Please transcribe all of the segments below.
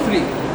free.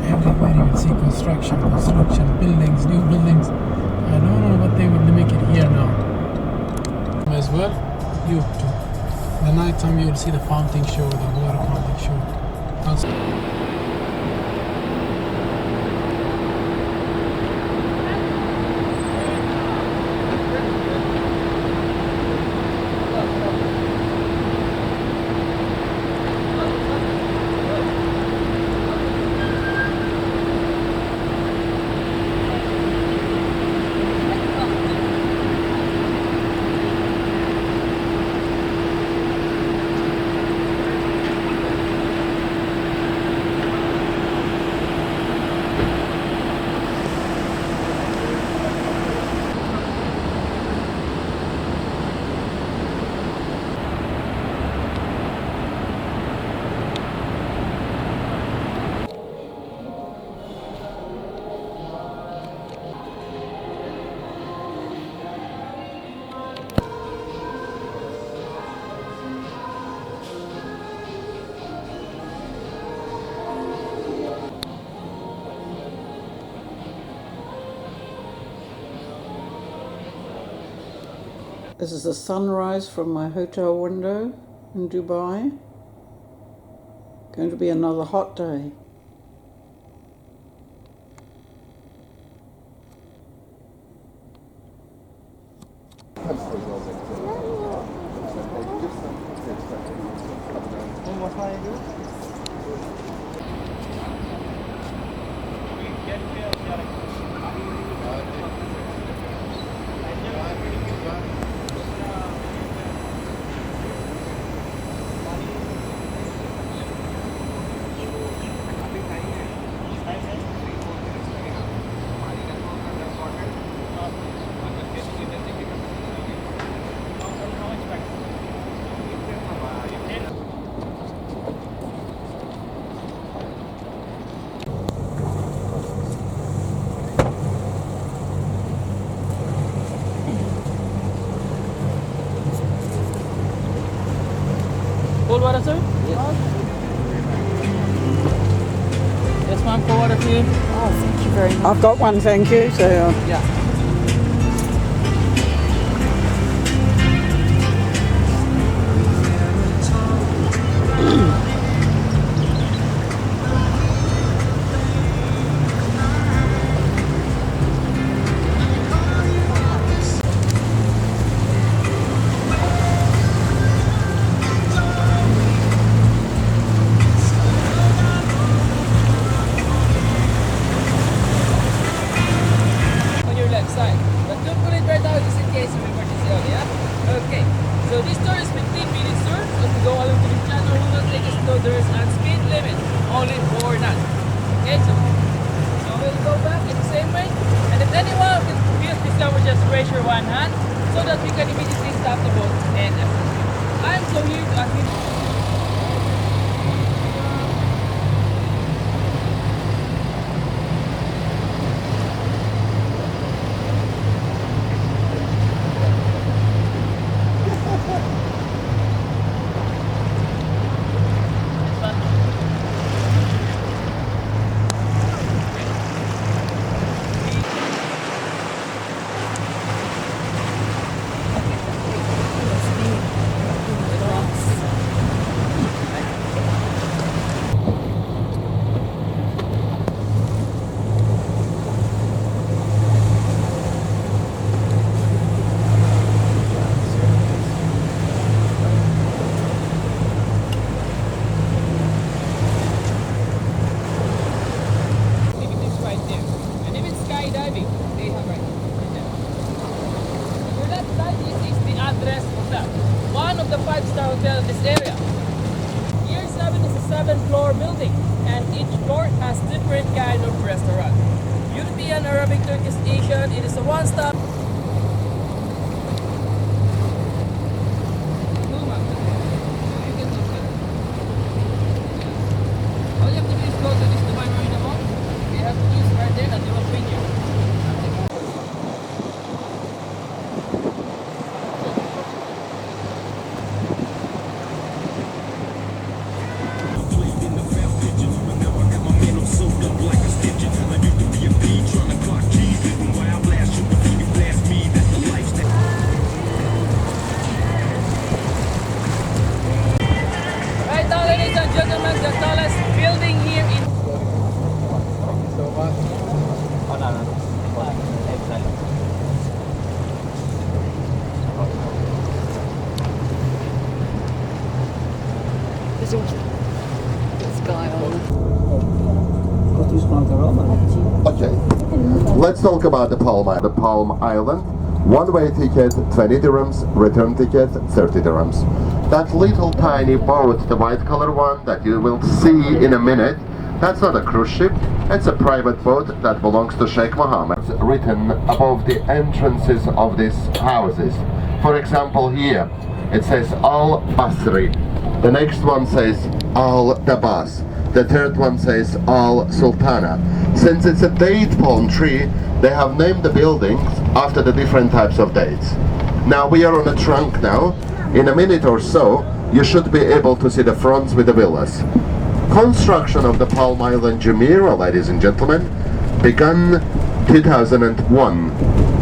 Everywhere you will see construction, buildings, new buildings. I don't know what they will make it here now. As well, you too. The night time you will see the fountain show, the water fountain show. This is the sunrise from my hotel window in Dubai. Going to be another hot day. Cold water, sir? Yes. Yes, ma'am, cold water for you. Oh, thank you very much. I've got one, thank you. So, Yeah. sir, is 15 minutes, sir. So if we go along to the channel, will not take us slow. There is a speed limit, only 4 knots. Okay, so we'll go back in the same way. And if anyone feels this number, just raise your one hand so that we can immediately stop the boat and assist you. I'm so here to assist you. One of the 5-star hotel in this area. Year 7 is a 7-floor building, and each floor has different kind of restaurant. European, Arabic, Turkish, Asian. It is a one-stop. All you have to do is go to this Dubai Marina Mall. You have to use right there, and they will bring you. The tallest building here in There's also this guy on. Okay, let's talk about the Palm Island. The Palm Island, one-way ticket 20 dirhams, return ticket 30 dirhams. That little tiny boat, the white color one that you will see in a minute, that's not a cruise ship, it's a private boat that belongs to Sheikh Mohammed. It's written above the entrances of these houses. For example, here it says Al Basri, the next one says Al Dabas, the third one says Al Sultana. Since it's a date palm tree, they have named the buildings after the different types of dates. Now we are on a trunk now. In a minute or so, you should be able to see the fronts with the villas. Construction of the Palm Island Jumeirah, ladies and gentlemen, began 2001.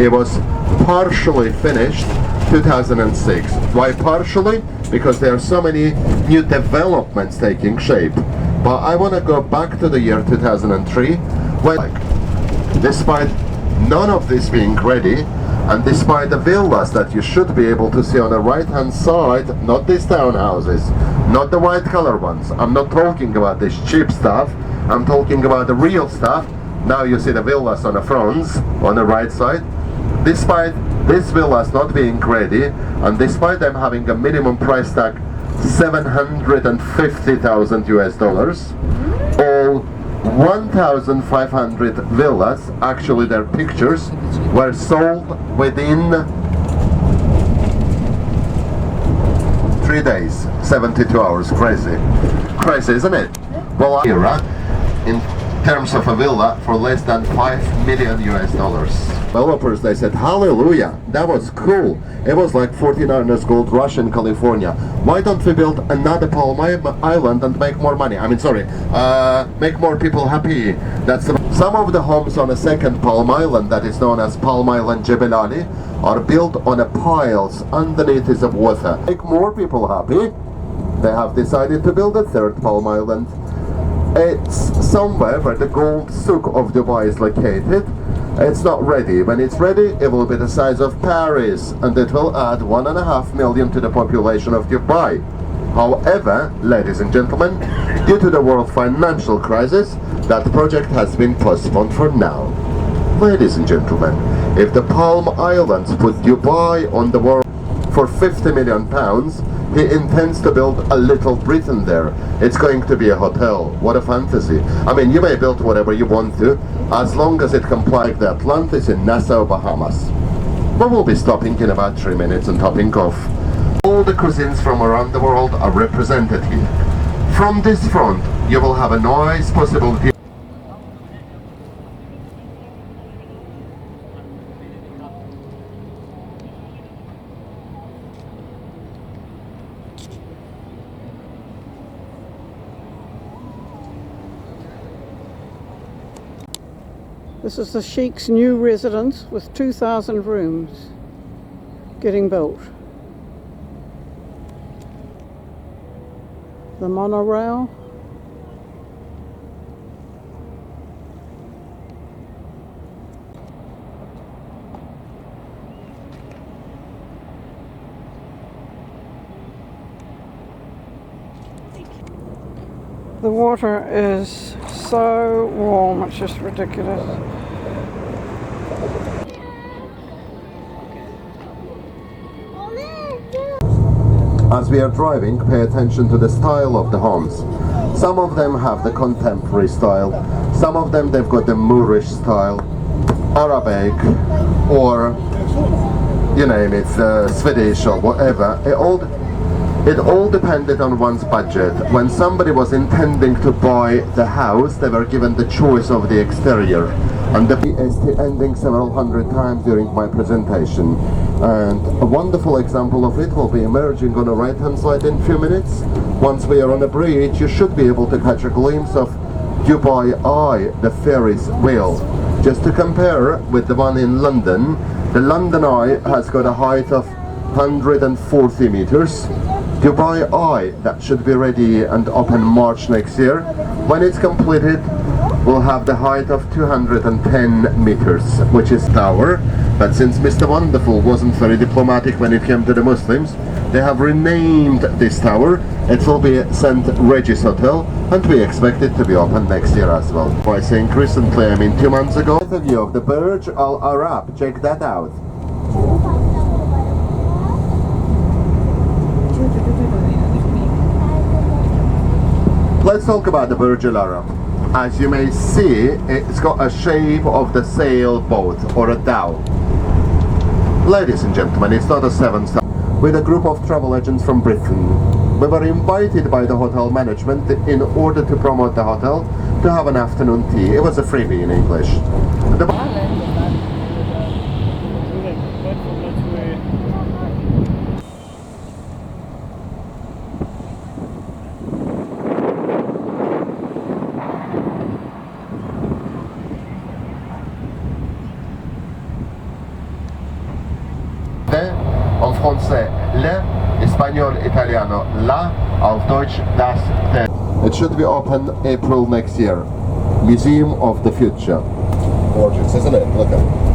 It was partially finished 2006. Why partially? Because there are so many new developments taking shape. But I want to go back to the year 2003, when, despite none of this being ready, and despite the villas that you should be able to see on the right hand side, not these townhouses, not the white color ones, I'm not talking about this cheap stuff, I'm talking about the real stuff. Now you see the villas on the fronts, on the right side. Despite these villas not being ready, and despite them having a minimum price tag 750,000 US dollars, all 1,500 villas, actually their pictures, were sold within 3 days, 72 hours. Crazy, isn't it? Well, in terms of a villa for less than 5 million US dollars. Developers, they said, hallelujah, that was cool. It was like 49ers Gold Rush in California. Why don't we build another Palm Island and make more money? I mean, sorry, make more people happy. That's some of the homes on a second Palm Island that is known as Palm Island Jebel Ali are built on a piles underneath is of water. Make more people happy. They have decided to build a third Palm Island. It's somewhere where the gold souk of Dubai is located. It's not ready. When it's ready, it will be the size of Paris, and it will add 1.5 million to the population of Dubai. However, ladies and gentlemen, due to the world financial crisis, that project has been postponed for now. Ladies and gentlemen, if the Palm Islands put Dubai on the world for 50 million pounds, he intends to build a Little Britain there. It's going to be a hotel. What a fantasy. I mean, you may build whatever you want to, as long as it complies with the Atlantis in Nassau, Bahamas. But we'll be stopping in about 3 minutes and topping off. All the cuisines from around the world are represented here. From this front, you will have a nice possibility. This is the Sheik's new residence with 2,000 rooms getting built. The monorail. The water is so warm, it's just ridiculous. As we are driving, pay attention to the style of the homes. Some of them have the contemporary style, some of them they've got the Moorish style, Arabic, or you name it, Swedish or whatever. It all depended on one's budget. When somebody was intending to buy the house, they were given the choice of the exterior. And the BST ending several hundred times during my presentation. And a wonderful example of it will be emerging on the right hand side in a few minutes. Once we are on a bridge, you should be able to catch a glimpse of Dubai Eye, the Ferris wheel. Just to compare with the one in London, the London Eye has got a height of 140 meters. Dubai Eye, that should be ready and open March next year. When it's completed, will have the height of 210 meters, which is tower. But since Mr. Wonderful wasn't very diplomatic when it came to the Muslims, they have renamed this tower. It will be St. Regis Hotel, and we expect it to be open next year as well. By saying recently, I mean 2 months ago. The view of the Burj Al Arab, check that out. Let's talk about the Burj Al Arab. As you may see, it's got a shape of the sailboat or a dhow. Ladies and gentlemen, it's not a 7-star. With a group of travel agents from Britain, we were invited by the hotel management in order to promote the hotel to have an afternoon tea. It was a freebie in English. En français, le, espagnol, italiano, la, auf Deutsch, das, der. It should be open April next year. Museum of the Future. Gorgeous, isn't it? Look at it.